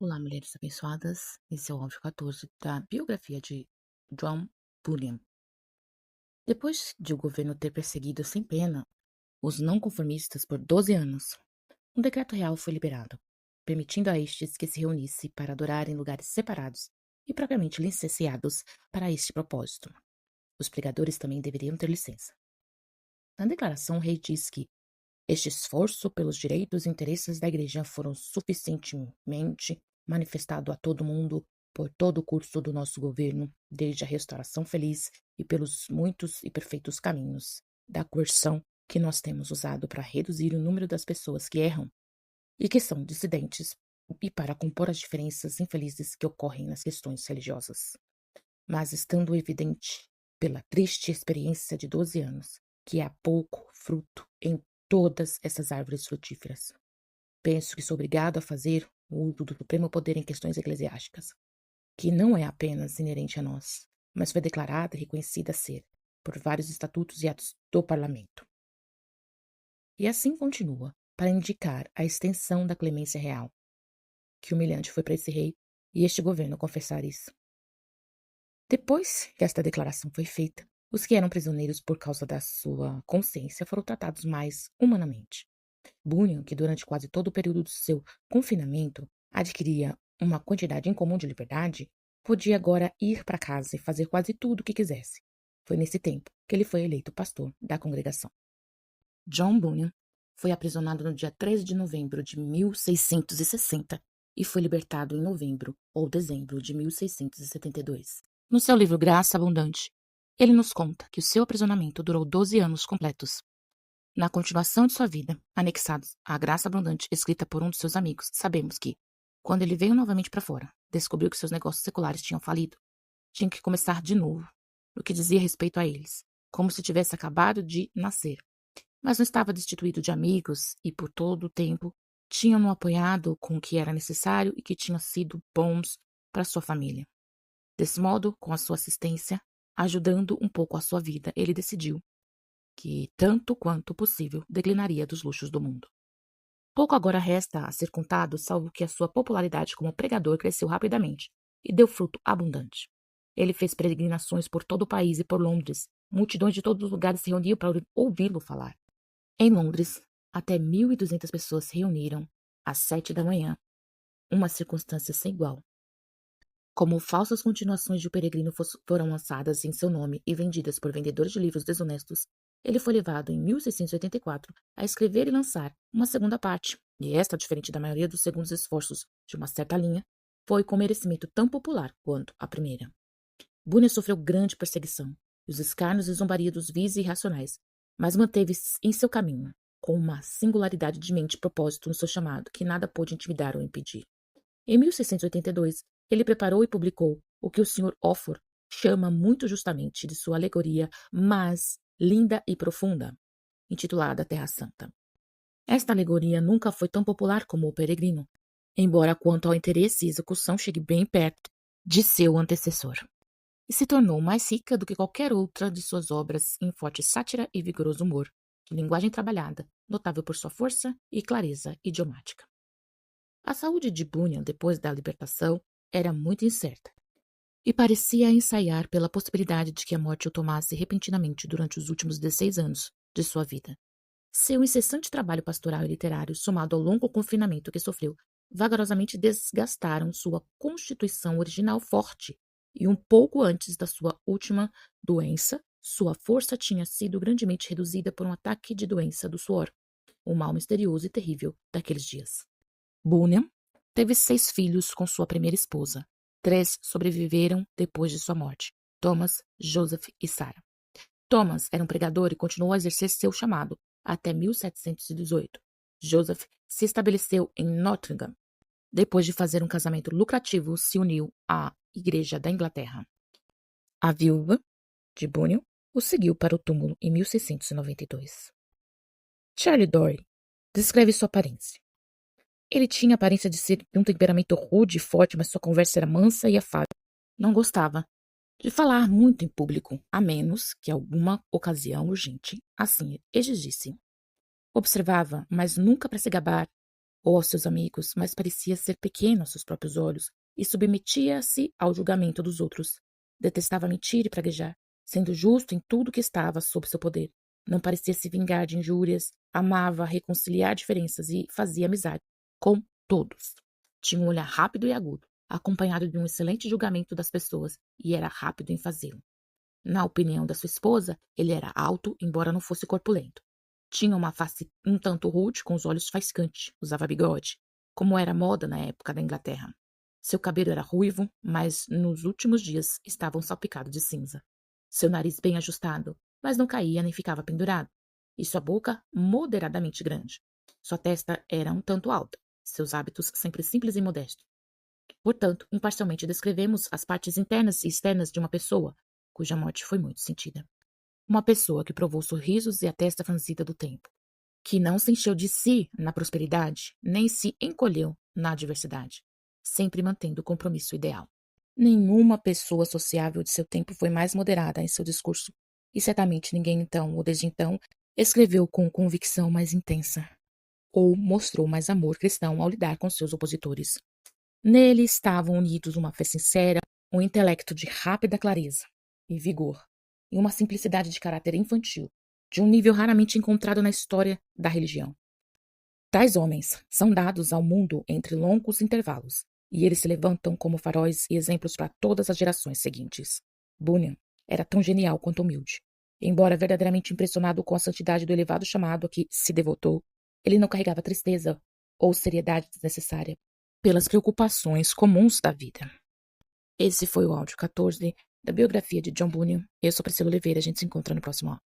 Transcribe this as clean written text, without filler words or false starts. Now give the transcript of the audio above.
Olá, mulheres abençoadas. Esse é o áudio 14 da biografia de John Bunyan. Depois de o governo ter perseguido sem pena os não conformistas por 12 anos, um decreto real foi liberado, permitindo a estes que se reunissem para adorar em lugares separados e propriamente licenciados para este propósito. Os pregadores também deveriam ter licença. Na declaração, o rei diz que este esforço pelos direitos e interesses da Igreja foram suficientemente manifestado a todo mundo por todo o curso do nosso governo, desde a restauração feliz e pelos muitos e perfeitos caminhos da coerção que nós temos usado para reduzir o número das pessoas que erram e que são dissidentes e para compor as diferenças infelizes que ocorrem nas questões religiosas. Mas estando evidente pela triste experiência de 12 anos que há pouco fruto em todas essas árvores frutíferas. Penso que sou obrigado a fazer o uso do supremo poder em questões eclesiásticas, que não é apenas inerente a nós, mas foi declarada e reconhecida a ser, por vários estatutos e atos do Parlamento. E assim continua, para indicar a extensão da clemência real. Que humilhante foi para esse rei e este governo confessar isso. Depois que esta declaração foi feita, os que eram prisioneiros por causa da sua consciência foram tratados mais humanamente. Bunyan, que durante quase todo o período do seu confinamento adquiria uma quantidade incomum de liberdade, podia agora ir para casa e fazer quase tudo o que quisesse. Foi nesse tempo que ele foi eleito pastor da congregação. John Bunyan foi aprisionado no dia 13 de novembro de 1660 e foi libertado em novembro ou dezembro de 1672. No seu livro Graça Abundante, ele nos conta que o seu aprisionamento durou 12 anos completos. Na continuação de sua vida, anexados à graça abundante escrita por um de seus amigos, sabemos que, quando ele veio novamente para fora, descobriu que seus negócios seculares tinham falido. Tinha que começar de novo, no que dizia respeito a eles, como se tivesse acabado de nascer. Mas não estava destituído de amigos e, por todo o tempo, tinham-no apoiado com o que era necessário e que tinham sido bons para sua família. Desse modo, com a sua assistência, ajudando um pouco a sua vida, ele decidiu que, tanto quanto possível, declinaria dos luxos do mundo. Pouco agora resta a ser contado, salvo que a sua popularidade como pregador cresceu rapidamente e deu fruto abundante. Ele fez peregrinações por todo o país e por Londres. Multidões de todos os lugares se reuniam para ouvi-lo falar. Em Londres, até 1.200 pessoas se reuniram às 7 da manhã, uma circunstância sem igual. Como falsas continuações de O Peregrino foram lançadas em seu nome e vendidas por vendedores de livros desonestos, ele foi levado em 1684 a escrever e lançar uma segunda parte, e esta, diferente da maioria dos segundos esforços de uma certa linha, foi com merecimento tão popular quanto a primeira. Bunyan sofreu grande perseguição, e os escárnios e zombaria dos vis irracionais, mas manteve-se em seu caminho, com uma singularidade de mente e propósito no seu chamado que nada pôde intimidar ou impedir. Em 1682, ele preparou e publicou o que o Sr. Offor chama muito justamente de sua alegoria mais linda e profunda, intitulada Terra Santa. Esta alegoria nunca foi tão popular como O Peregrino, embora quanto ao interesse e execução chegue bem perto de seu antecessor, e se tornou mais rica do que qualquer outra de suas obras em forte sátira e vigoroso humor, de linguagem trabalhada, notável por sua força e clareza idiomática. A saúde de Bunyan depois da libertação era muito incerta, e parecia ensaiar pela possibilidade de que a morte o tomasse repentinamente durante os últimos 16 anos de sua vida. Seu incessante trabalho pastoral e literário, somado ao longo confinamento que sofreu, vagarosamente desgastaram sua constituição original forte, e um pouco antes da sua última doença, sua força tinha sido grandemente reduzida por um ataque de doença do suor, o mal misterioso e terrível daqueles dias. Bunyan teve 6 filhos com sua primeira esposa. 3 sobreviveram depois de sua morte: Thomas, Joseph e Sarah. Thomas era um pregador e continuou a exercer seu chamado até 1718. Joseph se estabeleceu em Nottingham. Depois de fazer um casamento lucrativo, se uniu à Igreja da Inglaterra. A viúva de Bunyan o seguiu para o túmulo em 1692. Charles Dory descreve sua aparência. Ele tinha a aparência de ser de um temperamento rude e forte, mas sua conversa era mansa e afável. Não gostava de falar muito em público, a menos que alguma ocasião urgente assim exigisse. Observava, mas nunca para se gabar, ou aos seus amigos, mas parecia ser pequeno aos seus próprios olhos e submetia-se ao julgamento dos outros. Detestava mentir e praguejar, sendo justo em tudo que estava sob seu poder. Não parecia se vingar de injúrias, amava reconciliar diferenças e fazia amizade com todos. Tinha um olhar rápido e agudo, acompanhado de um excelente julgamento das pessoas, e era rápido em fazê-lo. Na opinião da sua esposa, ele era alto, embora não fosse corpulento. Tinha uma face um tanto rude, com os olhos faiscantes, usava bigode, como era moda na época da Inglaterra. Seu cabelo era ruivo, mas nos últimos dias estava salpicado de cinza. Seu nariz bem ajustado, mas não caía nem ficava pendurado, e sua boca moderadamente grande. Sua testa era um tanto alta, seus hábitos sempre simples e modestos. Portanto, imparcialmente descrevemos as partes internas e externas de uma pessoa, cuja morte foi muito sentida. Uma pessoa que provou sorrisos e a testa franzida do tempo, que não se encheu de si na prosperidade, nem se encolheu na adversidade, sempre mantendo o compromisso ideal. Nenhuma pessoa sociável de seu tempo foi mais moderada em seu discurso, e certamente ninguém então, ou desde então, escreveu com convicção mais intensa, ou mostrou mais amor cristão ao lidar com seus opositores. Nele estavam unidos uma fé sincera, um intelecto de rápida clareza e vigor, e uma simplicidade de caráter infantil, de um nível raramente encontrado na história da religião. Tais homens são dados ao mundo entre longos intervalos, e eles se levantam como faróis e exemplos para todas as gerações seguintes. Bunyan era tão genial quanto humilde. Embora verdadeiramente impressionado com a santidade do elevado chamado a que se devotou, ele não carregava tristeza ou seriedade desnecessária pelas preocupações comuns da vida. Esse foi o áudio 14 da biografia de John Bunyan. Eu sou Priscila Oliveira, a gente se encontra no próximo áudio.